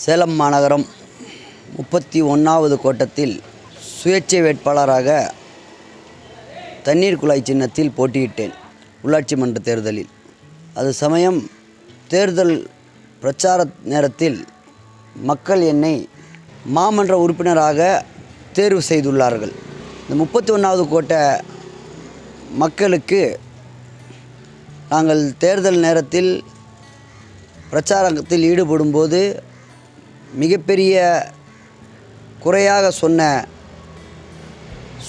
சேலம் மாநகரம் 31வது கோட்டத்தில் சுயேட்சை வேட்பாளராக தண்ணீர் குழாய் சின்னத்தில் போட்டியிட்டேன் உள்ளாட்சி மன்ற தேர்தலில். அது சமயம் தேர்தல் பிரச்சார நேரத்தில் மக்கள் என்னை மாமன்ற உறுப்பினராக தேர்வு செய்துள்ளார்கள். இந்த 31வது கோட்ட மக்களுக்கு நாங்கள் தேர்தல் நேரத்தில் பிரச்சாரத்தில் ஈடுபடும்போது மிகப்பெரிய குறையாக சொன்ன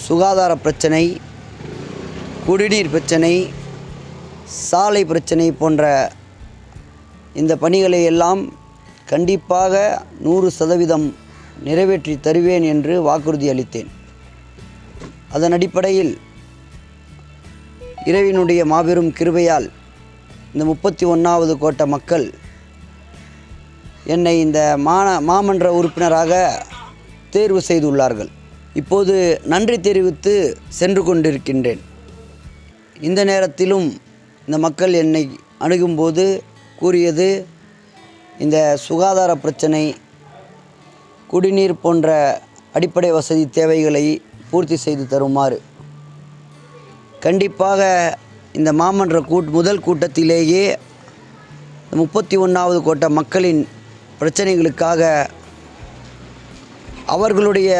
சுகாதார பிரச்சனை, குடிநீர் பிரச்சனை, சாலை பிரச்சனை போன்ற இந்த பணிகளை எல்லாம் கண்டிப்பாக 100% நிறைவேற்றி தருவேன் என்று வாக்குறுதி அளித்தேன். அதன் அடிப்படையில் இறைவனுடைய மாபெரும் கிருபையால் இந்த 31வது கோட்ட மக்கள் என்னை இந்த மாமன்ற உறுப்பினராக தேர்வு செய்துள்ளார்கள். இப்போது நன்றி தெரிவித்து சென்று கொண்டிருக்கின்றேன். இந்த நேரத்திலும் இந்த மக்கள் என்னை அணுகும்போது கூறியது, இந்த சுகாதார பிரச்சனை, குடிநீர் போன்ற அடிப்படை வசதி தேவைகளை பூர்த்தி செய்து தருமாறு. கண்டிப்பாக இந்த மாமன்ற முதல் கூட்டத்திலேயே 31வது கோட்ட மக்களின் பிரச்சனைகளுக்காக அவர்களுடைய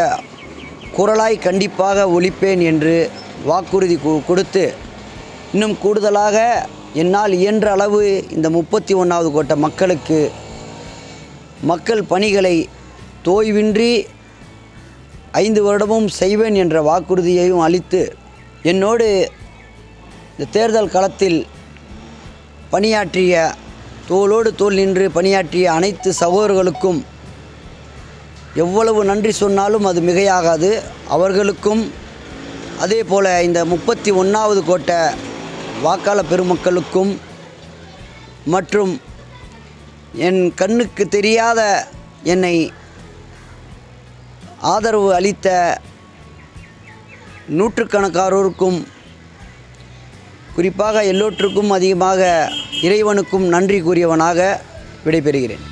குரலாய் கண்டிப்பாக ஒலிப்பேன் என்று வாக்குறுதி கொடுத்து, இன்னும் கூடுதலாக என்னால் இயன்ற அளவு இந்த 31வது கோட்ட மக்களுக்கு மக்கள் பணிகளை தோய்வின்றி 5 வருடமும் செய்வேன் என்ற வாக்குறுதியையும் அளித்து, என்னோடு இந்த தேர்தல் களத்தில் பணியாற்றிய, தோளோடு தோள் நின்று பணியாற்றிய அனைத்து சகோதரர்களுக்கும் எவ்வளவு நன்றி சொன்னாலும் அது மிகையாகாது. அவர்களுக்கும் அதே போல் இந்த 31வது கோட்ட வாக்காளர் பெருமக்களுக்கும் மற்றும் என் கண்ணுக்கு தெரியாத என்னை ஆதரவு அளித்த நூற்றுக்கணக்கானோருக்கும், குறிப்பாக எல்லோருக்கும் அதிகமாக இறைவனுக்கும் நன்றி கூறியவனாக விடைபெறுகிறேன்.